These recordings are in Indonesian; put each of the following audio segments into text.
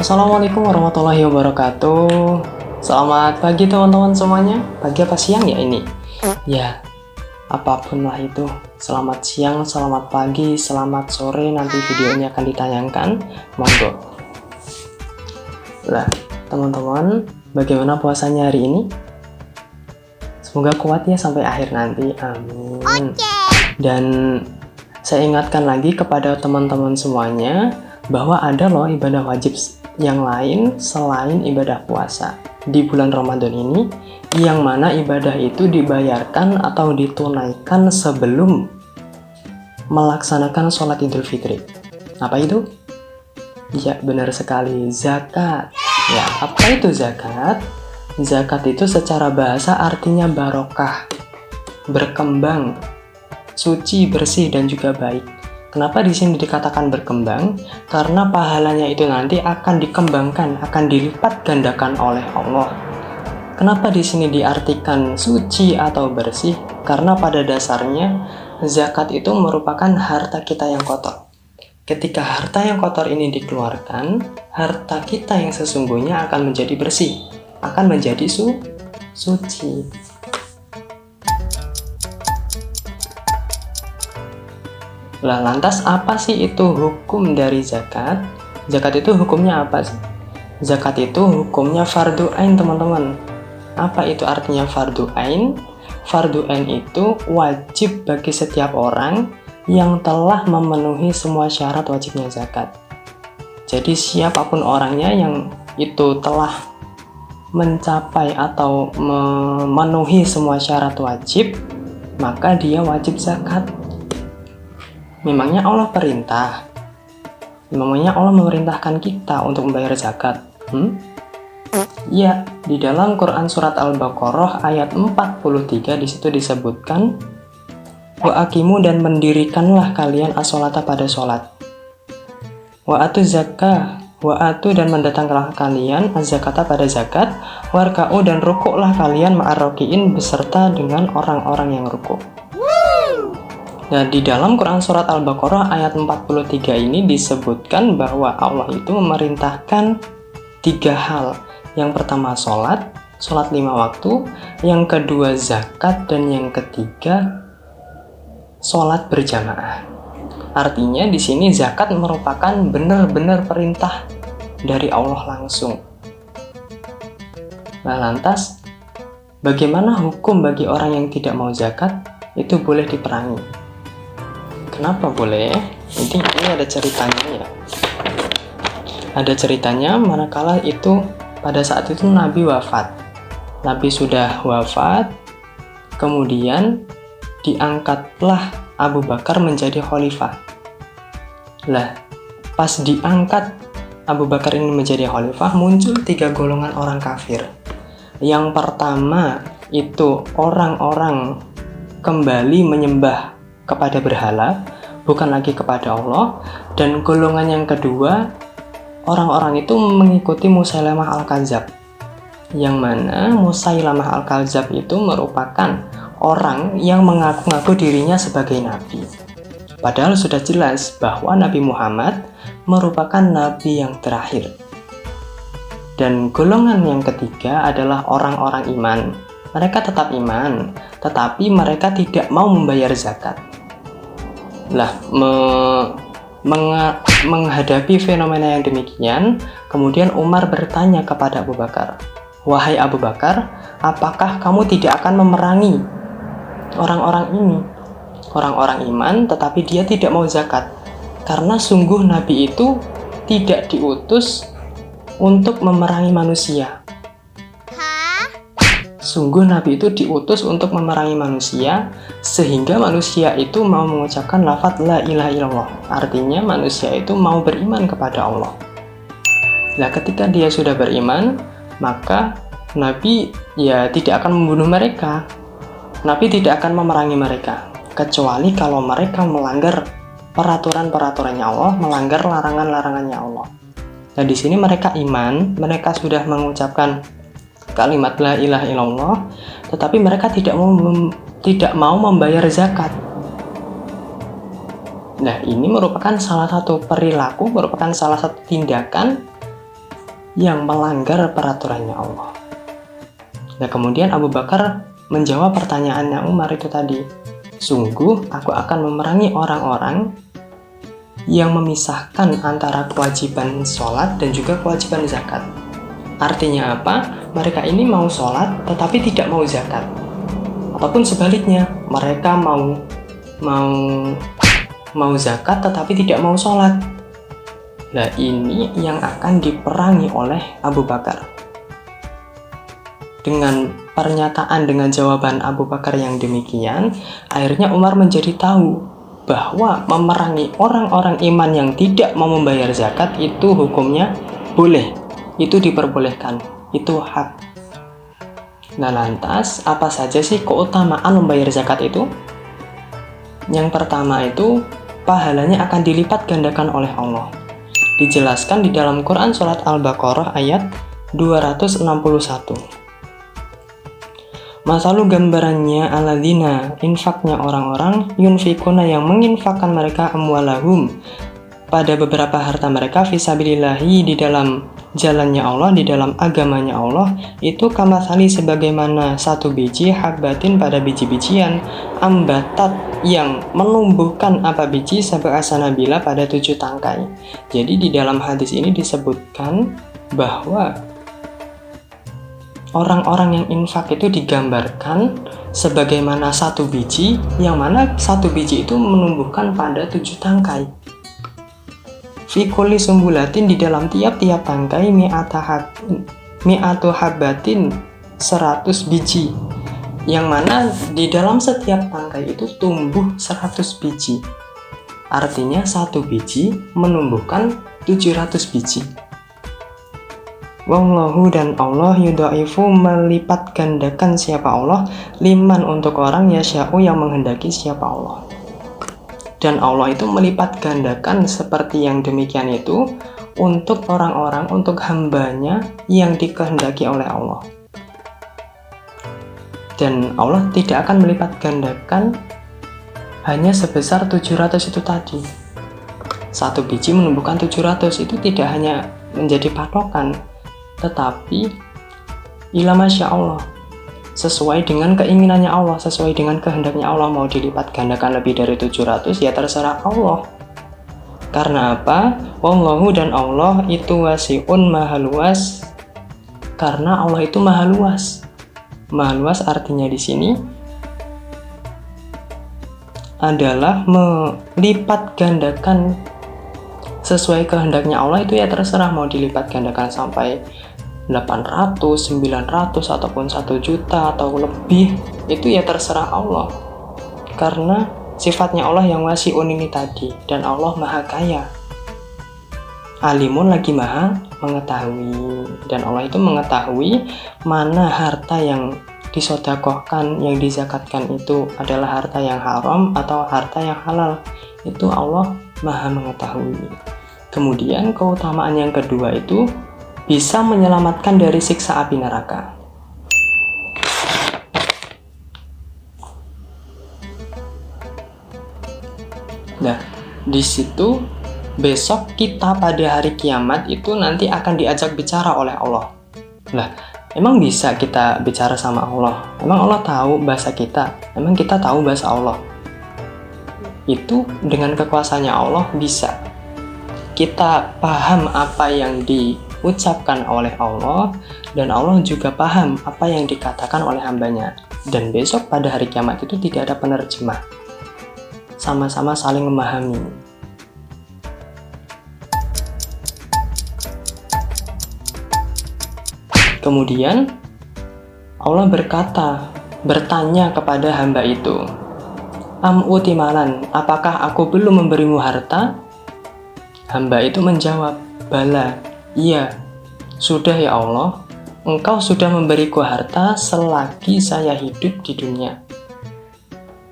Assalamualaikum warahmatullahi wabarakatuh. Selamat pagi teman-teman semuanya. Pagi apa siang ya ini? Ya, apapun lah itu. Selamat siang, selamat pagi, selamat sore. Nanti video ini akan ditayangkan. Monggo. Lah, teman-teman, bagaimana puasanya hari ini? Semoga kuat ya sampai akhir nanti. Amin. Dan saya ingatkan lagi kepada teman-teman semuanya bahwa ada loh ibadah wajib yang lain selain ibadah puasa di bulan Ramadan ini, yang mana ibadah itu dibayarkan atau ditunaikan sebelum melaksanakan sholat Idul Fitri. Apa itu? Ya, benar sekali, zakat. Ya, apa itu zakat? Zakat itu secara bahasa artinya barokah, berkembang, suci, bersih, dan juga baik. Kenapa di sini dikatakan berkembang? Karena pahalanya itu nanti akan dikembangkan, akan dilipat gandakan oleh Allah. Kenapa di sini diartikan suci atau bersih? Karena pada dasarnya zakat itu merupakan harta kita yang kotor. Ketika harta yang kotor ini dikeluarkan, harta kita yang sesungguhnya akan menjadi bersih, akan menjadi suci. Lah, lantas apa sih itu hukum dari zakat? Zakat itu hukumnya apa sih? Zakat itu hukumnya fardu ain, teman-teman. Apa itu artinya fardu ain? Fardu ain itu wajib bagi setiap orang yang telah memenuhi semua syarat wajibnya zakat. Jadi siapapun orangnya yang itu telah mencapai atau memenuhi semua syarat wajib, maka dia wajib zakat. Memangnya Allah perintah? Memangnya Allah memerintahkan kita untuk membayar zakat? Ya, di dalam Quran surat Al-Baqarah ayat 43 di situ disebutkan, wa aqimu, dan mendirikanlah kalian as-sholata pada sholat. Wa atu zakah, wa atu, dan mendatangkanlah kalian az-zakata pada zakat. Warka'u, dan rukuklah kalian ma'arrokiin, beserta dengan orang-orang yang rukuk. Nah, di dalam Quran Surat Al-Baqarah ayat 43 ini disebutkan bahwa Allah itu memerintahkan 3 hal. Yang pertama sholat 5 waktu, yang kedua zakat, dan yang ketiga sholat berjamaah. Artinya di sini zakat merupakan benar-benar perintah dari Allah langsung. Nah, lantas bagaimana hukum bagi orang yang tidak mau zakat? Itu boleh diperangi. Kenapa boleh? Ini ada ceritanya ya. Ada ceritanya manakala itu pada saat itu Nabi wafat. Nabi sudah wafat, kemudian diangkatlah Abu Bakar menjadi khalifah. Lah, pas diangkat Abu Bakar ini menjadi khalifah, muncul 3 golongan orang kafir. Yang pertama itu orang-orang kembali menyembah kepada berhala, bukan lagi kepada Allah. Dan golongan yang kedua, orang-orang itu mengikuti Musailamah Al-Kadzab, yang mana Musailamah Al-Kadzab itu merupakan orang yang mengaku-ngaku dirinya sebagai nabi, padahal sudah jelas bahwa Nabi Muhammad merupakan nabi yang terakhir. Dan golongan yang ketiga adalah orang-orang iman. Mereka tetap iman, tetapi mereka tidak mau membayar zakat. Lah, menghadapi fenomena yang demikian, kemudian Umar bertanya kepada Abu Bakar, "Wahai Abu Bakar, apakah kamu tidak akan memerangi orang-orang ini? Orang-orang iman, tetapi dia tidak mau zakat. Karena sungguh Nabi itu tidak diutus untuk memerangi manusia. Sungguh Nabi itu diutus untuk memerangi manusia, sehingga manusia itu mau mengucapkan lafaz la ilaha illallah. Artinya manusia itu mau beriman kepada Allah. Nah, ketika dia sudah beriman, maka Nabi ya tidak akan membunuh mereka. Nabi tidak akan memerangi mereka, kecuali kalau mereka melanggar peraturan-peraturannya Allah, melanggar larangan-larangannya Allah. Nah, di sini mereka iman, mereka sudah mengucapkan kalimat la ilaha illallah, tetapi mereka tidak mau membayar zakat. Nah, ini merupakan salah satu perilaku, merupakan salah satu tindakan yang melanggar peraturannya Allah. Nah, kemudian Abu Bakar menjawab pertanyaannya Umar itu tadi. Sungguh aku akan memerangi orang-orang yang memisahkan antara kewajiban sholat dan juga kewajiban zakat. Artinya apa? Mereka ini mau sholat tetapi tidak mau zakat. Ataupun sebaliknya, mereka mau zakat tetapi tidak mau sholat. Nah, ini yang akan diperangi oleh Abu Bakar. Dengan pernyataan, dengan jawaban Abu Bakar yang demikian, akhirnya Umar menjadi tahu bahwa memerangi orang-orang iman yang tidak mau membayar zakat itu hukumnya boleh, itu diperbolehkan, itu hak. Nah, lantas apa saja sih keutamaan membayar zakat itu? Yang pertama itu, pahalanya akan dilipat gandakan oleh Allah. Dijelaskan di dalam Quran surat Al-Baqarah ayat 261. Masalu gambarannya alladzina, infaknya orang-orang, yunfikuna yang menginfakkan mereka amwalahum pada beberapa harta mereka fisabilillahi di dalam jalannya Allah, di dalam agamanya Allah, itu kamasali sebagaimana satu biji habbatin pada biji-bijian ambatat yang menumbuhkan apa biji sab'a sanabila pada 7 tangkai. Jadi di dalam hadis ini disebutkan bahwa orang-orang yang infak itu digambarkan sebagaimana satu biji, yang mana satu biji itu menumbuhkan pada 7 tangkai. Fi kulli sumbulatin, di dalam tiap-tiap tangkai mi'atu habbatin 100 biji, yang mana di dalam setiap tangkai itu tumbuh 100 biji. Artinya satu biji menumbuhkan 700 biji. Wallahu, dan Allah yudhaifu, melipat gandakan siapa Allah, liman, untuk orang yasya'u, yang menghendaki siapa Allah. Dan Allah itu melipat gandakan seperti yang demikian itu untuk orang-orang, untuk hambanya yang dikehendaki oleh Allah. Dan Allah tidak akan melipat gandakan hanya sebesar 700 itu tadi. Satu biji menumbuhkan 700 itu tidak hanya menjadi patokan, tetapi ila masya Allah, sesuai dengan keinginannya Allah, sesuai dengan kehendaknya Allah. Mau dilipat gandakan lebih dari 700 ya terserah Allah. Karena apa? Wallahu, dan Allah itu wasi'un, maha luas. Karena Allah itu maha luas. Maha luas artinya di sini adalah melipat gandakan sesuai kehendaknya Allah. Itu ya terserah mau dilipat gandakan sampai 800, 900, ataupun 1 juta atau lebih, itu ya terserah Allah. Karena sifatnya Allah yang wasi'un ini tadi, dan Allah maha kaya. Alimun, lagi maha mengetahui, dan Allah itu mengetahui mana harta yang disodakohkan, yang dizakatkan itu adalah harta yang haram atau harta yang halal. Itu Allah maha mengetahui. Kemudian keutamaan yang kedua itu bisa menyelamatkan dari siksa api neraka. Nah, di situ besok kita pada hari kiamat itu nanti akan diajak bicara oleh Allah. Lah, emang bisa kita bicara sama Allah? Emang Allah tahu bahasa kita? Emang kita tahu bahasa Allah? Itu dengan kekuasaannya Allah bisa. Kita paham apa yang diucapkan oleh Allah, dan Allah juga paham apa yang dikatakan oleh hambanya. Dan besok pada hari kiamat itu tidak ada penerjemah, sama-sama saling memahami. Kemudian Allah bertanya kepada hamba itu, am utimalan, apakah aku belum memberimu harta? Hamba itu menjawab, bala, iya, sudah ya Allah, Engkau sudah memberiku harta selagi saya hidup di dunia.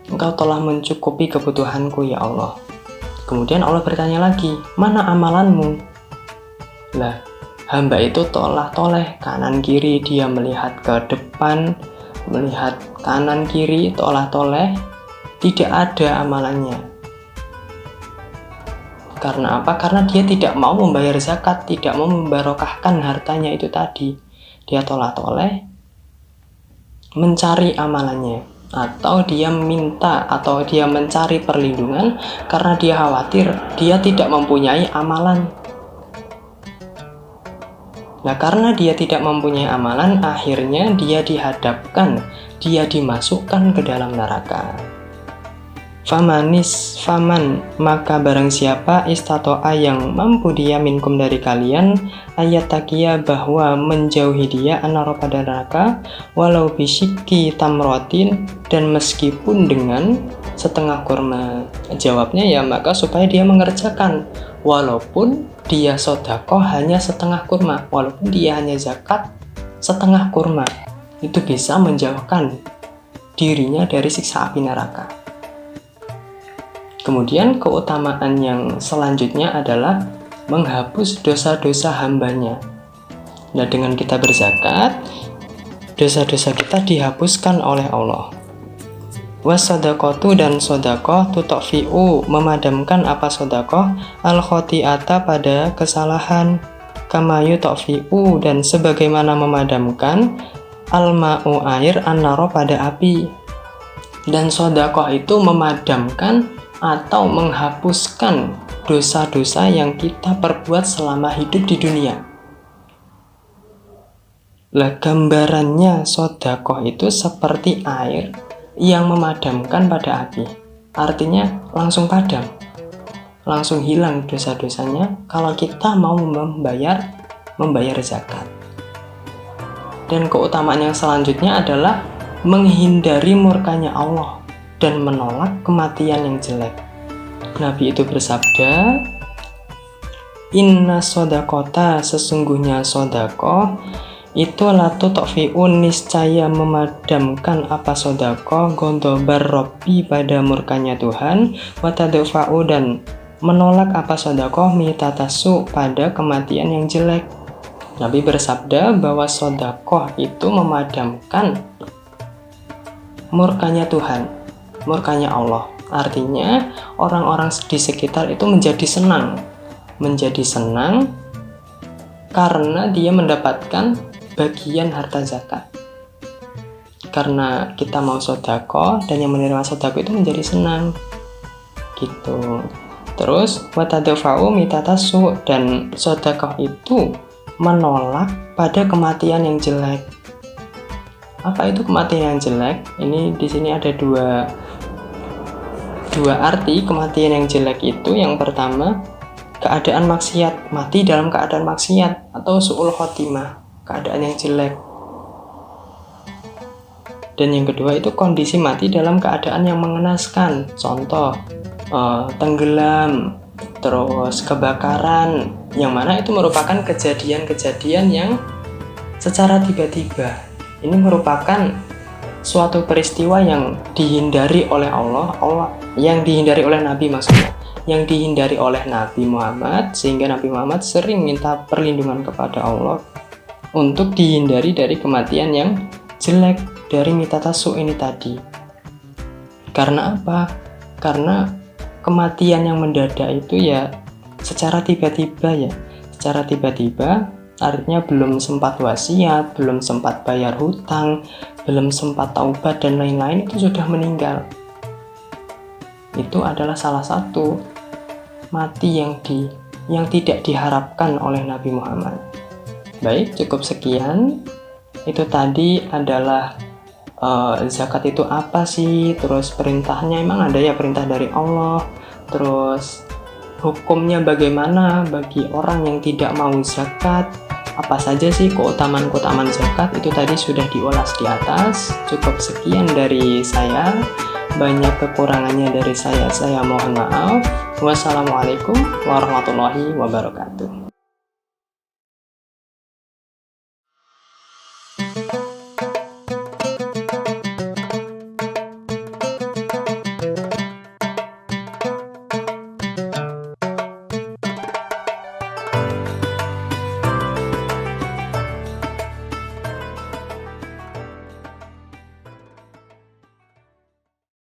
Engkau telah mencukupi kebutuhanku ya Allah. Kemudian Allah bertanya lagi, mana amalanmu? Lah, hamba itu toleh kanan kiri, dia melihat ke depan, melihat kanan kiri, toleh, tidak ada amalannya. Karena apa? Karena dia tidak mau membayar zakat, tidak mau membarokahkan hartanya itu tadi. Dia tolak-toleh mencari amalannya, atau dia minta atau dia mencari perlindungan karena dia khawatir dia tidak mempunyai amalan. Nah, karena dia tidak mempunyai amalan, akhirnya dia dihadapkan, dia dimasukkan ke dalam neraka. Faman maka barang siapa istato'a yang mampu dia minkum dari kalian ayat takia bahwa menjauhi dia anaro pada neraka walau bisyiki tamrotin dan meskipun dengan setengah kurma. Jawabnya ya maka supaya dia mengerjakan walaupun dia sodakoh hanya setengah kurma, walaupun dia hanya zakat setengah kurma, itu bisa menjauhkan dirinya dari siksa api neraka. Kemudian keutamaan yang selanjutnya adalah menghapus dosa-dosa hambanya. Nah, dengan kita berzakat, dosa-dosa kita dihapuskan oleh Allah. Wassodakotu dan sodakoh tutokfi'u memadamkan apa sodakoh al-khoti'ata pada kesalahan kamayu tokfi'u dan sebagaimana memadamkan al-ma'u air an-naro pada api. Dan sodakoh itu memadamkan atau menghapuskan dosa-dosa yang kita perbuat selama hidup di dunia. Lah, gambarannya sodakoh itu seperti air yang memadamkan pada api. Artinya langsung padam, langsung hilang dosa-dosanya kalau kita mau membayar zakat. Dan keutamaan yang selanjutnya adalah menghindari murkanya Allah dan menolak kematian yang jelek. Nabi itu bersabda, inna sodakota, sesungguhnya sodakoh itu latu tokfi'un, niscaya memadamkan apa sodakoh gondobar robbi pada murkanya Tuhan, watadufa'u dan menolak apa sodakoh mitatasu pada kematian yang jelek. Nabi bersabda bahwa sodakoh itu memadamkan murkanya Tuhan, murkanya Allah. Artinya orang-orang di sekitar itu menjadi senang karena dia mendapatkan bagian harta zakat. Karena kita mau sodako dan yang menerima sodako itu menjadi senang gitu. Terus watadofa'u mitatasu, dan sodako itu menolak pada kematian yang jelek. Apa itu kematian yang jelek? Ini di sini ada dua arti kematian yang jelek itu. Yang pertama, keadaan maksiat, mati dalam keadaan maksiat, atau su'ul khotimah, keadaan yang jelek. Dan yang kedua itu kondisi mati dalam keadaan yang mengenaskan, contoh tenggelam, terus kebakaran, yang mana itu merupakan kejadian-kejadian yang secara tiba-tiba. Ini merupakan suatu peristiwa yang dihindari oleh Allah, yang dihindari oleh Nabi maksudnya, yang dihindari oleh Nabi Muhammad, sehingga Nabi Muhammad sering minta perlindungan kepada Allah untuk dihindari dari kematian yang jelek, dari mitatasu ini tadi. Karena apa? Karena kematian yang mendadak itu ya secara tiba-tiba, artinya belum sempat wasiat, belum sempat bayar hutang, belum sempat taubat dan lain-lain, itu sudah meninggal. Itu adalah salah satu mati yang tidak diharapkan oleh Nabi Muhammad. Baik, cukup sekian. Itu tadi adalah zakat itu apa sih, terus perintahnya, emang ada ya perintah dari Allah, terus hukumnya bagaimana bagi orang yang tidak mau zakat, apa saja sih keutamaan zakat, itu tadi sudah diulas di atas. Cukup sekian dari saya, banyak kekurangannya dari saya mohon maaf. Wassalamualaikum warahmatullahi wabarakatuh.